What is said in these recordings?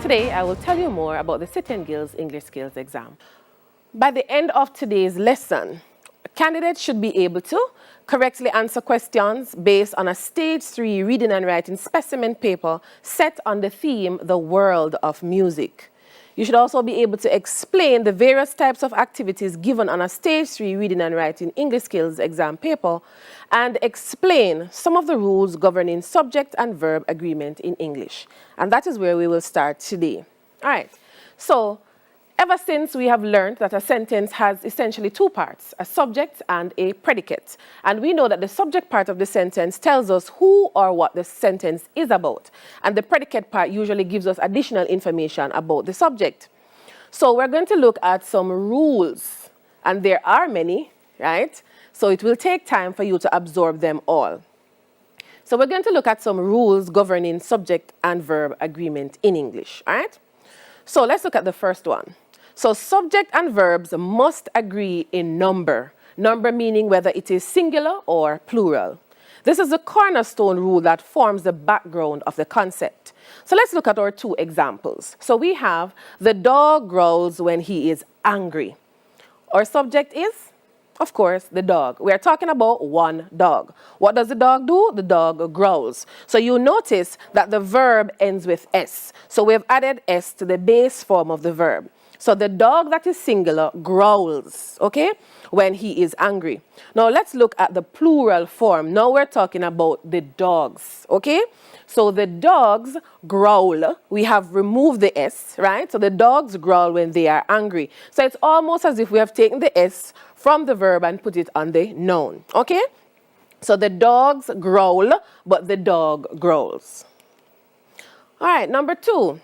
Today, I will tell you more about the City and Guilds English Skills exam. By the end of today's lesson, candidates should be able to correctly answer questions based on a Stage 3 reading and writing specimen paper set on the theme, The World of Music. You should also be able to explain the various types of activities given on a Stage 3 reading and writing English skills exam paper and explain some of the rules governing subject and verb agreement in English. And that is where we will start today. All right, so ever since we have learned that a sentence has essentially two parts, a subject and a predicate. And we know that the subject part of the sentence tells us who or what the sentence is about. And the predicate part usually gives us additional information about the subject. So we're going to look at some rules. And there are many, right? So it will take time for you to absorb them all. So we're going to look at some rules governing subject and verb agreement in English, all right? So let's look at the first one. So subject and verbs must agree in number. Number meaning whether it is singular or plural. This is the cornerstone rule that forms the background of the concept. So let's look at our two examples. So we have the dog growls when he is angry. Our subject is, of course, the dog. We are talking about one dog. What does the dog do? The dog growls. So you notice that the verb ends with S. So we have added S to the base form of the verb. So the dog that is singular growls, okay, when he is angry. Now let's look at the plural form. Now we're talking about the dogs, okay? So the dogs growl. We have removed the S, right? So the dogs growl when they are angry. So it's almost as if we have taken the S from the verb and put it on the noun, okay? So the dogs growl, but the dog growls. All right, number 2.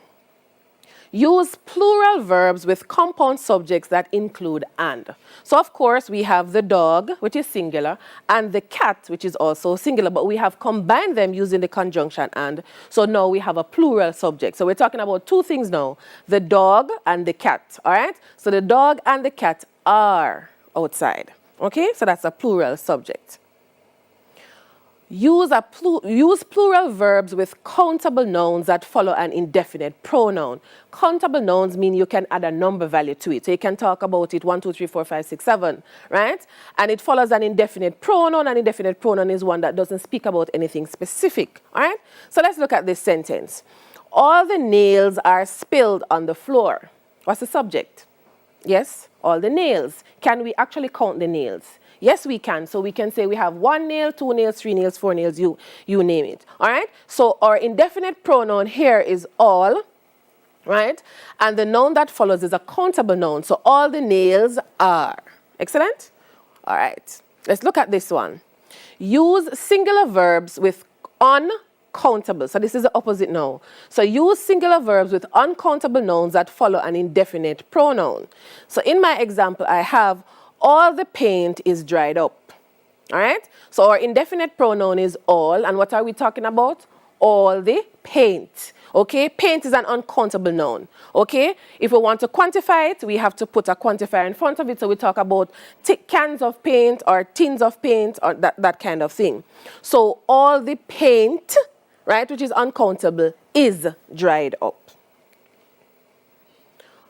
Use plural verbs with compound subjects that include and. So of course we have the dog, which is singular, and the cat, which is also singular, but we have combined them using the conjunction and. So now we have a plural subject. So we're talking about two things now, the dog and the cat, all right? So the dog and the cat are outside, okay? So that's a plural subject. Use plural verbs with countable nouns that follow an indefinite pronoun. Countable nouns mean you can add a number value to it. So you can talk about it 1, 2, 3, 4, 5, 6, 7, right? And it follows an indefinite pronoun. An indefinite pronoun is one that doesn't speak about anything specific, all right? So let's look at this sentence. All the nails are spilled on the floor. What's the subject? Yes, all the nails. Can we actually count the nails? Yes, we can. So we can say we have 1 nail, 2 nails, 3 nails, 4 nails, you name it. All right? So our indefinite pronoun here is all, right? And the noun that follows is a countable noun. So all the nails are. Excellent? All right. Let's look at this one. Use singular verbs with uncountable. So this is the opposite now. So use singular verbs with uncountable nouns that follow an indefinite pronoun. So in my example, I have all the paint is dried up, all right? So our indefinite pronoun is all, and what are we talking about? All the paint, okay? Paint is an uncountable noun, okay? If we want to quantify it, we have to put a quantifier in front of it, so we talk about cans of paint or tins of paint or that kind of thing. So all the paint, right, which is uncountable, is dried up.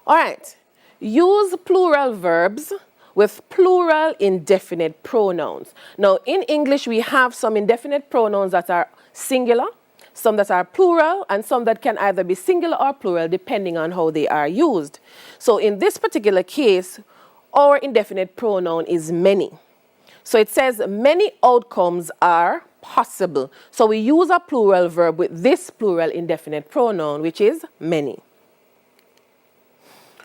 All right, use plural verbs with plural indefinite pronouns. Now, in English, we have some indefinite pronouns that are singular, some that are plural, and some that can either be singular or plural, depending on how they are used. So in this particular case, our indefinite pronoun is many. So it says many outcomes are possible. So we use a plural verb with this plural indefinite pronoun, which is many.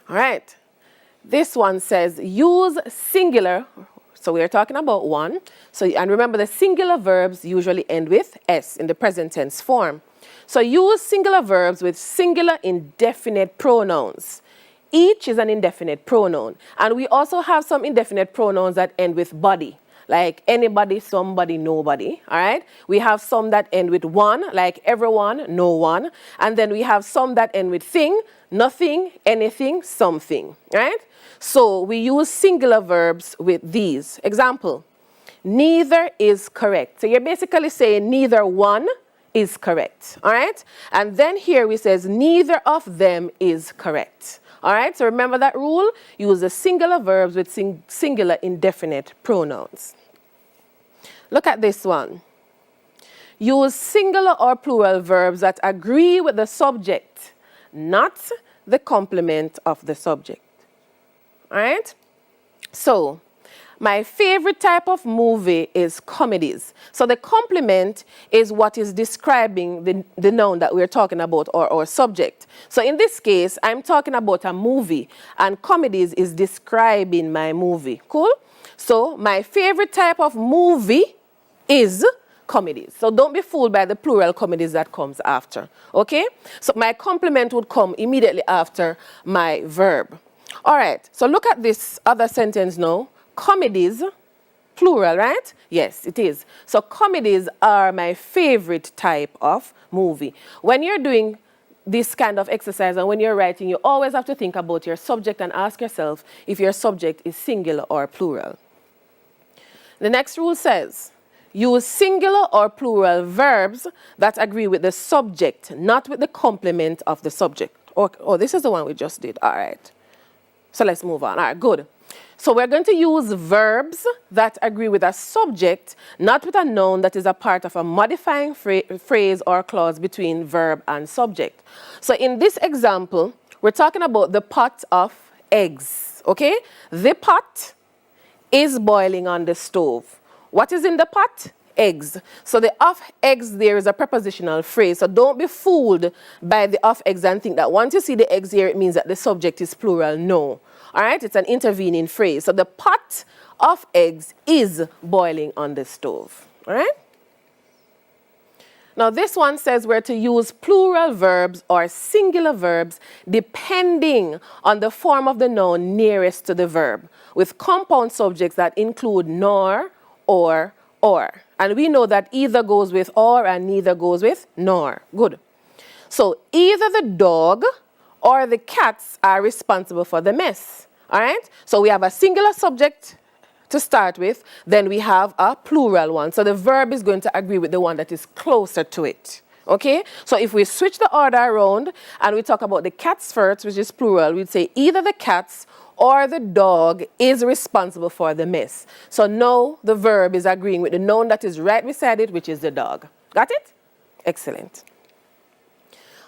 All right. This one says use singular, so we are talking about one. So, and remember the singular verbs usually end with S in the present tense form. So use singular verbs with singular indefinite pronouns. Each is an indefinite pronoun. And we also have some indefinite pronouns that end with body, like anybody, somebody, nobody, all right? We have some that end with one, like everyone, no one. And then we have some that end with thing, nothing, anything, something, right? So we use singular verbs with these. Example, neither is correct. So you're basically saying neither one is correct. All right? And then here we says neither of them is correct. All right? So remember that rule. Use the singular verbs with singular indefinite pronouns. Look at this one. Use singular or plural verbs that agree with the subject, not the complement of the subject. All right? So, my favorite type of movie is comedies. So the complement is what is describing the noun that we're talking about or subject. So in this case, I'm talking about a movie, and comedies is describing my movie. Cool? So my favorite type of movie is comedies. So don't be fooled by the plural comedies that comes after. Okay? So my complement would come immediately after my verb. All right. So look at this other sentence now. Comedies, plural, right? Yes, it is. So comedies are my favorite type of movie. When you're doing this kind of exercise and when you're writing, you always have to think about your subject and ask yourself if your subject is singular or plural. The next rule says, use singular or plural verbs that agree with the subject, not with the complement of the subject. Oh, this is the one we just did. All right. So let's move on. All right, good. So we're going to use verbs that agree with a subject, not with a noun that is a part of a modifying phrase or clause between verb and subject. So in this example, we're talking about the pot of eggs, okay? The pot is boiling on the stove. What is in the pot? Eggs. So the of eggs there is a prepositional phrase. So don't be fooled by the of eggs and think that once you see the eggs here, it means that the subject is plural. No. All right? It's an intervening phrase. So the pot of eggs is boiling on the stove. All right? Now this one says we're to use plural verbs or singular verbs depending on the form of the noun nearest to the verb, with compound subjects that include nor, or. And we know that either goes with or and neither goes with nor. Good. So either the dog or the cats are responsible for the mess. All right? So we have a singular subject to start with, then we have a plural one. So the verb is going to agree with the one that is closer to it. Okay? So if we switch the order around and we talk about the cats first, which is plural, we'd say either the cats or the dog is responsible for the mess. So now the verb is agreeing with the noun that is right beside it, which is the dog. Got it? Excellent.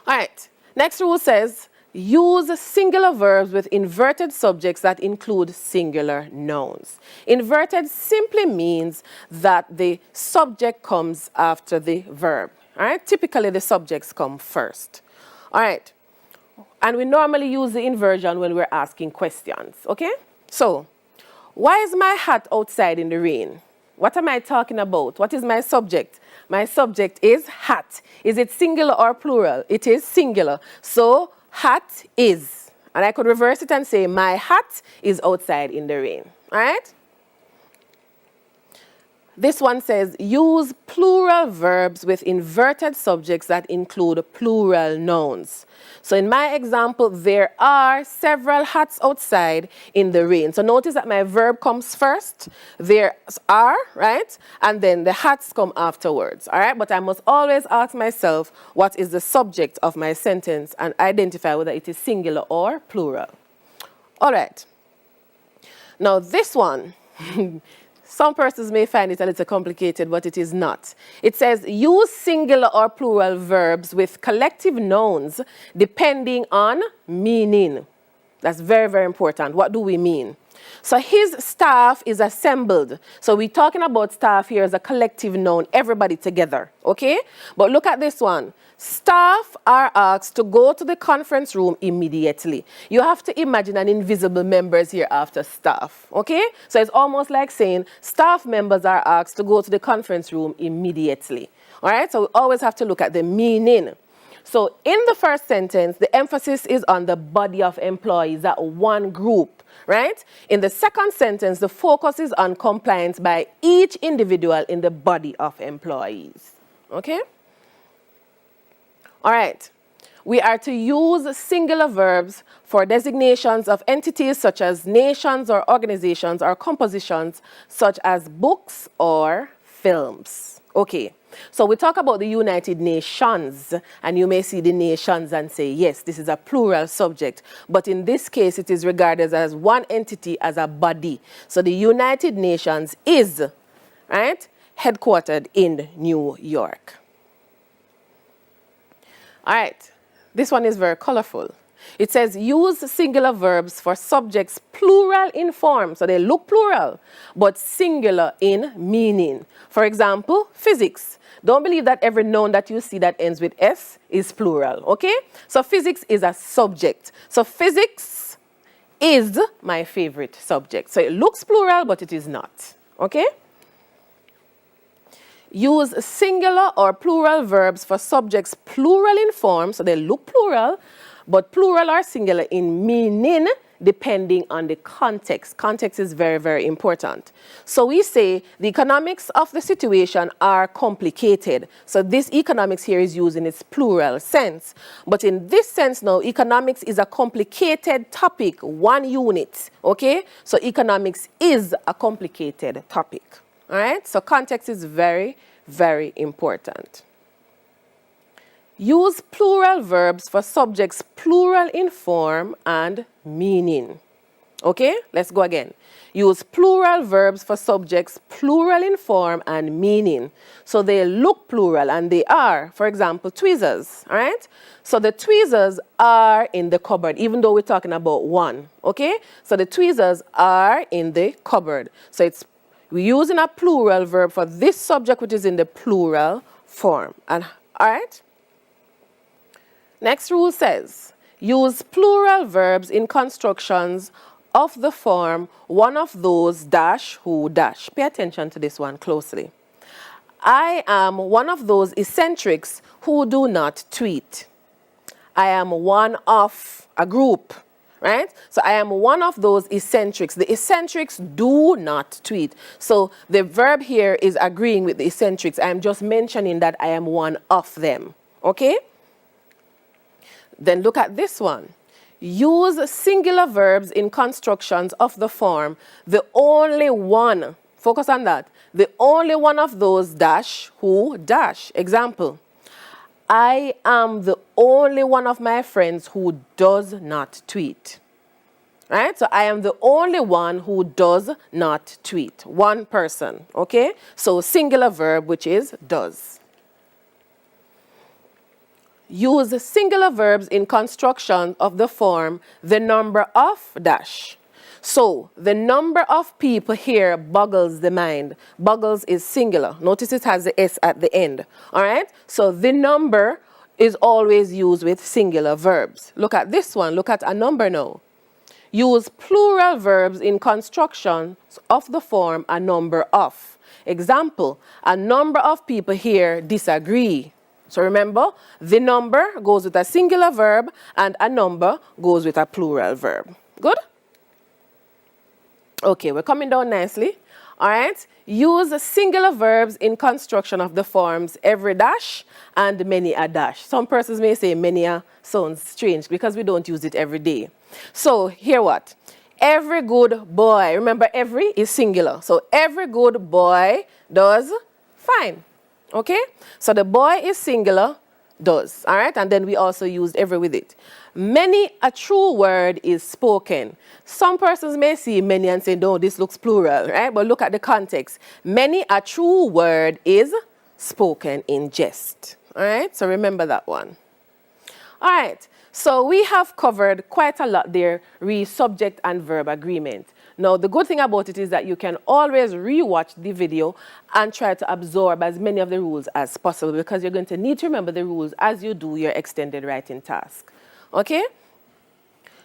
All right. Next rule says, use singular verbs with inverted subjects that include singular nouns. Inverted simply means that the subject comes after the verb. All right? Typically, the subjects come first. All right. And we normally use the inversion when we're asking questions, okay? So, why is my hat outside in the rain? What am I talking about? What is my subject? My subject is hat. Is it singular or plural? It is singular. So, hat is. And I could reverse it and say, my hat is outside in the rain, all right? This one says, use plural verbs with inverted subjects that include plural nouns. So in my example, there are several hats outside in the rain. So notice that my verb comes first, there are, right? And then the hats come afterwards, all right? But I must always ask myself, what is the subject of my sentence and identify whether it is singular or plural. All right. Now this one, some persons may find it a little complicated, but it is not. It says, use singular or plural verbs with collective nouns depending on meaning. That's very, very important. What do we mean? So his staff is assembled. So we're talking about staff here as a collective noun, everybody together, okay? But look at this one. Staff are asked to go to the conference room immediately. You have to imagine an invisible members here after staff, okay? So it's almost like saying staff members are asked to go to the conference room immediately, all right? So we always have to look at the meaning. So in the first sentence, the emphasis is on the body of employees, that one group, right? In the second sentence, the focus is on compliance by each individual in the body of employees, okay? All right. We are to use singular verbs for designations of entities such as nations or organizations or compositions such as books or films. Okay. So we talk about the United Nations, and you may see the nations and say, yes, this is a plural subject. But in this case, it is regarded as one entity, as a body. So the United Nations is, right, headquartered in New York. All right, this one is very colorful. It says use singular verbs for subjects plural in form. So they look plural, but singular in meaning. For example, physics. Don't believe that every noun that you see that ends with S is plural, okay? So physics is a subject. So physics is my favorite subject. So it looks plural, but it is not, okay? Use singular or plural verbs for subjects plural in form, so they look plural, but plural or singular in meaning depending on the context. Context is very, very important. So we say the economics of the situation are complicated. So this economics here is used in its plural sense. But in this sense now, economics is a complicated topic, one unit, okay? So economics is a complicated topic. All right, so context is very, very important. Use plural verbs for subjects plural in form and meaning. Okay, let's go again. Use plural verbs for subjects plural in form and meaning. So they look plural, and they are. For example, tweezers, all right? So the tweezers are in the cupboard, even though we're talking about one, okay? So the tweezers are in the cupboard. So we're using a plural verb for this subject, which is in the plural form. And all right? Next rule says, use plural verbs in constructions of the form one of those dash who dash. Pay attention to this one closely. I am one of those eccentrics who do not tweet. I am one of a group. Right? So I am one of those eccentrics. The eccentrics do not tweet. So the verb here is agreeing with the eccentrics. I am just mentioning that I am one of them. Okay? Then look at this one. Use singular verbs in constructions of the form the only one. Focus on that. The only one of those dash who dash. Example. I am the only one of my friends who does not tweet. Right? So I am the only one who does not tweet. One person. Okay? So singular verb, which is does. Use singular verbs in construction of the form the number of dash. So the number of people here boggles the mind. Boggles is singular. Notice it has the S at the end. All right? So the number is always used with singular verbs. Look at this one. Look at a number now. Use plural verbs in constructions of the form a number of. Example, a number of people here disagree. So remember, the number goes with a singular verb and a number goes with a plural verb. Good? Okay, we're coming down nicely. All right. Use singular verbs in construction of the forms every dash and many a dash. Some persons may say many a sounds strange because we don't use it every day. So here what? Every good boy. Remember, every is singular. So every good boy does fine. Okay? So the boy is singular, does. All right? And then we also used every with it. Many a true word is spoken. Some persons may see many and say, no, this looks plural, right? But look at the context. Many a true word is spoken in jest. All right? So remember that one. All right. So we have covered quite a lot there, subject and verb agreement. Now, the good thing about it is that you can always rewatch the video and try to absorb as many of the rules as possible because you're going to need to remember the rules as you do your extended writing task. Okay?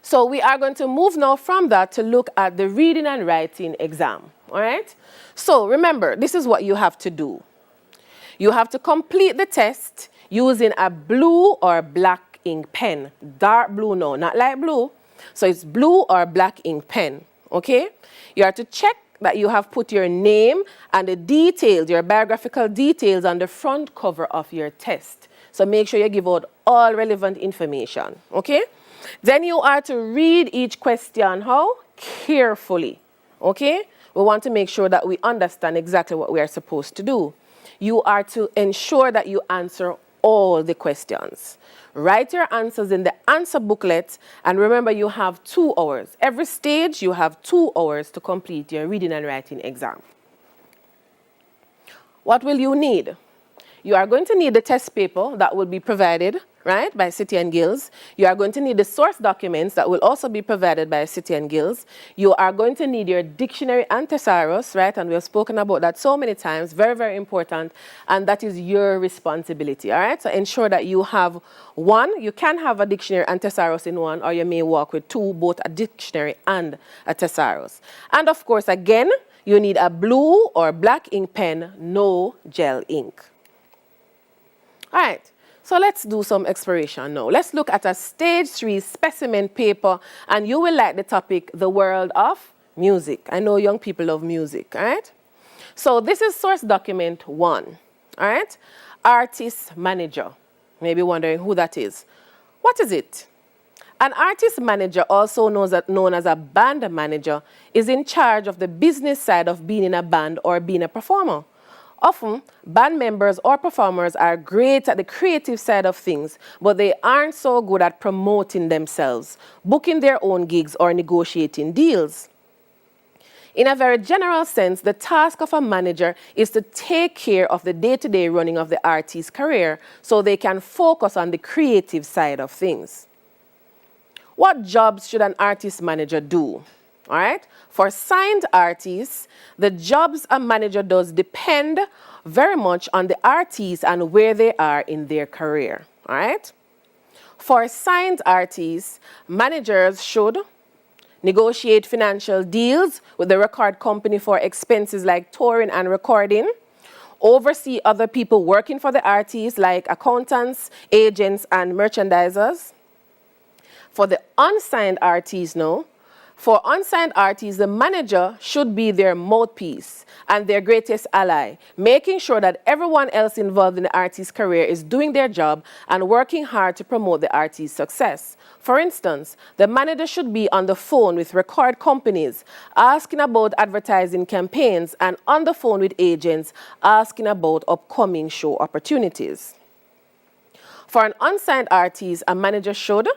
So we are going to move now from that to look at the reading and writing exam. All right? So remember, this is what you have to do. You have to complete the test using a blue or black ink pen. Dark blue now, not light blue. So it's blue or black ink pen. Okay? You have to check that you have put your name and the details, your biographical details on the front cover of your test. So make sure you give out all relevant information. Okay? Then you are to read each question, how? Carefully. Okay? We want to make sure that we understand exactly what we are supposed to do. you are to ensure that you answer all the questions. Write your answers in the answer booklet, and remember you have 2 hours. Every stage you have 2 hours to complete your reading and writing exam. What will you need? You are going to need the test paper that will be provided, right, by City and Guilds. You are going to need the source documents that will also be provided by City and Guilds. You are going to need your dictionary and thesaurus, right, and we have spoken about that so many times, very, very important, and that is your responsibility, all right? So ensure that you have one. You can have a dictionary and thesaurus in one, or you may work with 2, both a dictionary and a thesaurus. And of course, again, you need a blue or black ink pen, no gel ink. All right, so let's do some exploration now. Let's look at a stage 3 specimen paper, and you will like the topic, the world of music. I know young people love music, all right? So this is source document 1, all right? Artist manager. Maybe wondering who that is. What is it? An artist manager, also known as a band manager, is in charge of the business side of being in a band or being a performer. Often, band members or performers are great at the creative side of things, but they aren't so good at promoting themselves, booking their own gigs, or negotiating deals. In a very general sense, the task of a manager is to take care of the day-to-day running of the artist's career so they can focus on the creative side of things. What jobs should an artist manager do? All right. For signed artists, the jobs a manager does depend very much on the artist and where they are in their career. All right. For signed artists, managers should negotiate financial deals with the record company for expenses like touring and recording, oversee other people working for the artists like accountants, agents, and merchandisers. For the unsigned artists, for unsigned artists, the manager should be their mouthpiece and their greatest ally, making sure that everyone else involved in the artist's career is doing their job and working hard to promote the artist's success. For instance, the manager should be on the phone with record companies, asking about advertising campaigns, and on the phone with agents, asking about upcoming show opportunities. For an unsigned artist, a manager should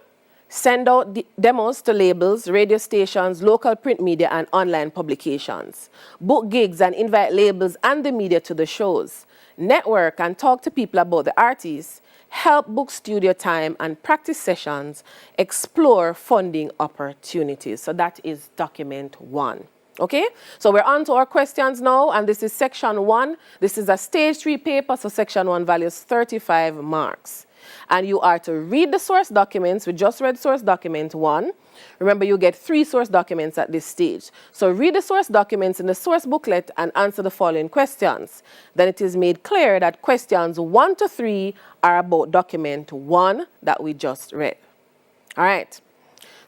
send out demos to labels, radio stations, local print media, and online publications. Book gigs and invite labels and the media to the shows. Network and talk to people about the artists. Help book studio time and practice sessions. Explore funding opportunities. So that is document 1. Okay, so we're on to our questions now, and this is section 1. This is a stage 3 paper, so section 1 values 35 marks. And you are to read the source documents. We just read source document 1. Remember, you get 3 source documents at this stage. So read the source documents in the source booklet and answer the following questions. Then it is made clear that questions 1 to 3 are about document 1 that we just read. All right.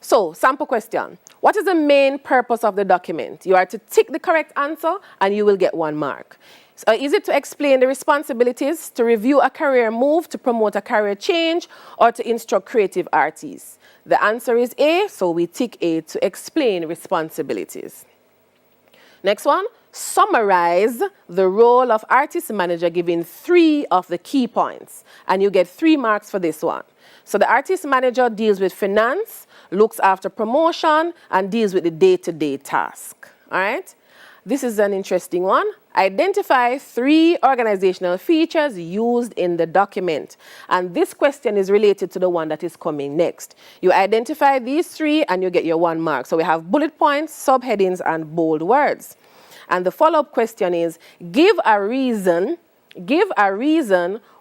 So, sample question. What is the main purpose of the document? You are to tick the correct answer and you will get 1 mark. So is it to explain the responsibilities, to review a career move, to promote a career change, or to instruct creative artists? The answer is A, so we tick A, to explain responsibilities. Next one, summarize the role of artist manager giving 3 of the key points, and you get 3 marks for this one. So the artist manager deals with finance, looks after promotion, and deals with the day-to-day task. All right? This is an interesting one. Identify 3 organizational features used in the document. And this question is related to the one that is coming next. You identify these 3 and you get your 1 mark. So we have bullet points, subheadings, and bold words. And the follow-up question is, give a reason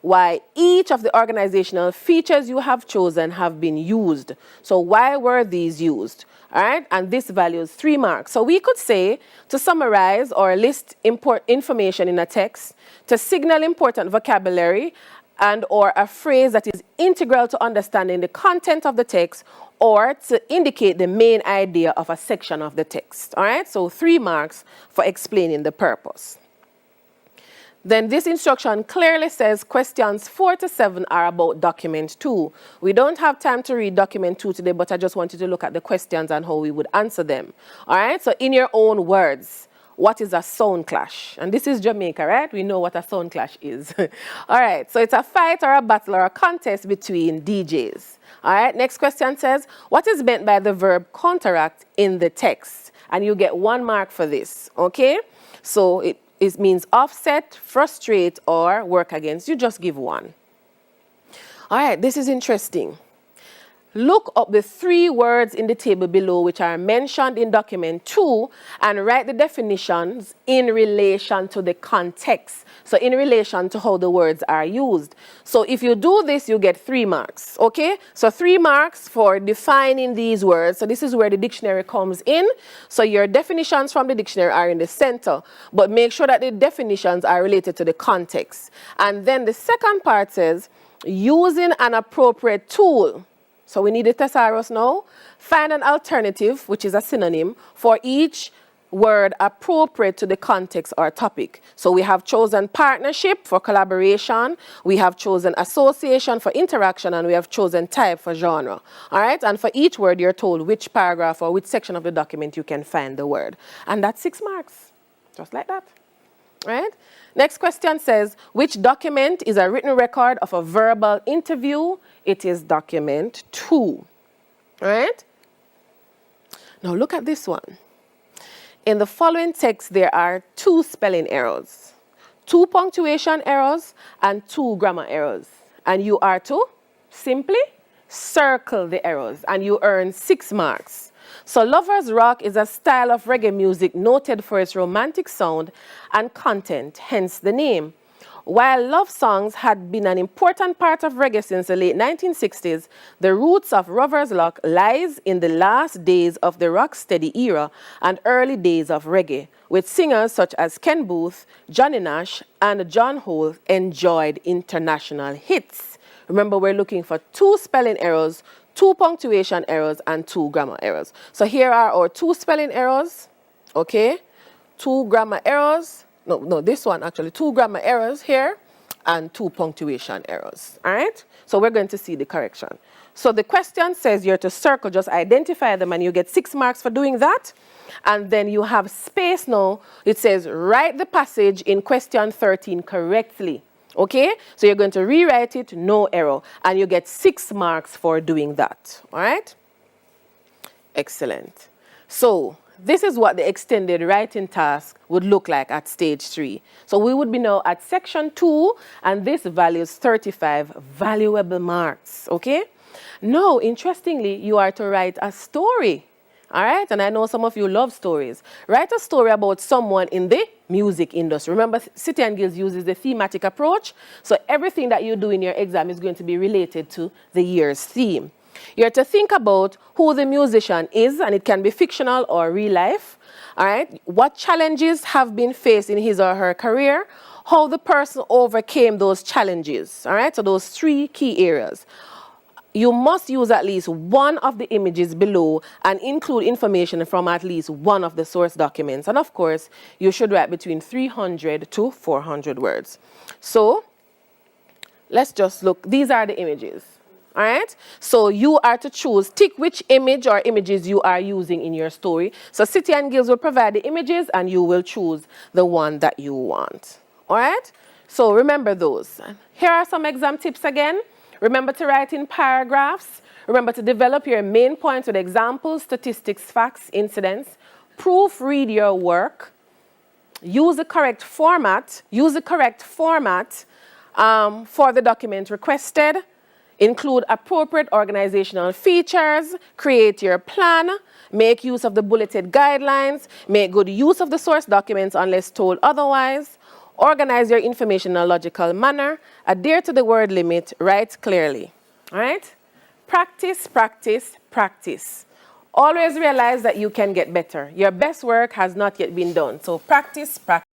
why each of the organizational features you have chosen have been used. So why were these used? All right, and this values 3 marks. So we could say to summarize or list information in a text, to signal important vocabulary and or a phrase that is integral to understanding the content of the text, or to indicate the main idea of a section of the text. All right, so 3 marks for explaining the purpose. Then this instruction clearly says questions 4 to 7 are about document 2. We don't have time to read document 2 today, but I just wanted to look at the questions and how we would answer them. All right, so in your own words, what is a sound clash? And this is Jamaica, right? We know what a sound clash is. All right, so it's a fight or a battle or a contest between DJs. All right, next question says, what is meant by the verb counteract in the text? And you get 1 mark for this, okay? So it means offset, frustrate, or work against. You just give 1. All right, this is interesting. Look up the 3 words in the table below which are mentioned in document 2 and write the definitions in relation to the context. So in relation to how the words are used. So if you do this, you get 3 marks, okay? So 3 marks for defining these words. So this is where the dictionary comes in. So your definitions from the dictionary are in the center, but make sure that the definitions are related to the context. And then the second part says, using an appropriate tool. So we need a thesaurus now. Find an alternative, which is a synonym, for each word appropriate to the context or topic. So we have chosen partnership for collaboration, we have chosen association for interaction, and we have chosen type for genre. All right, and for each word you're told which paragraph or which section of the document you can find the word. And that's 6 marks, just like that. All right? Next question says, which document is a written record of a verbal interview? It is document 2. All right? Now look at this one. In the following text, there are 2 spelling errors, 2 punctuation errors, and 2 grammar errors. And you are to simply circle the errors, and you earn 6 marks. So Lovers Rock is a style of reggae music noted for its romantic sound and content, hence the name. While love songs had been an important part of reggae since the late 1960s, the roots of Lovers Rock lies in the last days of the rocksteady era and early days of reggae, with singers such as Ken Booth, Johnny Nash, and John Holt enjoyed international hits. Remember, we're looking for 2 spelling errors, 2 punctuation errors, and 2 grammar errors. So here are our 2 spelling errors, okay? 2 grammar errors. No, this one actually. 2 grammar errors here and 2 punctuation errors, all right? So we're going to see the correction. So the question says you're to circle, just identify them, and you get 6 marks for doing that. And then you have space now. It says write the passage in question 13 correctly. Okay, so you're going to rewrite it, no error, and you get 6 marks for doing that. All right? Excellent. So this is what the extended writing task would look like at stage 3. So we would be now at section 2, and this values 35 valuable marks. Okay? Now, interestingly, you are to write a story. All right, and I know some of you love stories. Write a story about someone in the music industry. Remember, City and Guilds uses the thematic approach, so everything that you do in your exam is going to be related to the year's theme. You're to think about who the musician is, and it can be fictional or real life. All right, what challenges have been faced in his or her career, how the person overcame those challenges. All right, so those 3 key areas. You must use at least one of the images below and include information from at least one of the source documents. And of course, you should write between 300 to 400 words. So let's just look. These are the images. All right? So you are to choose, tick which image or images you are using in your story. So City and Guilds will provide the images, and you will choose the one that you want. All right? So remember those. Here are some exam tips again. Remember to write in paragraphs. Remember to develop your main points with examples, statistics, facts, incidents. Proofread your work. Use the correct format. Use the correct format for the document requested. Include appropriate organizational features. Create your plan. Make use of the bulleted guidelines. Make good use of the source documents unless told otherwise. Organize your information in a logical manner. Adhere to the word limit. Write clearly. All right? Practice, practice, practice. Always realize that you can get better. Your best work has not yet been done. So practice, practice.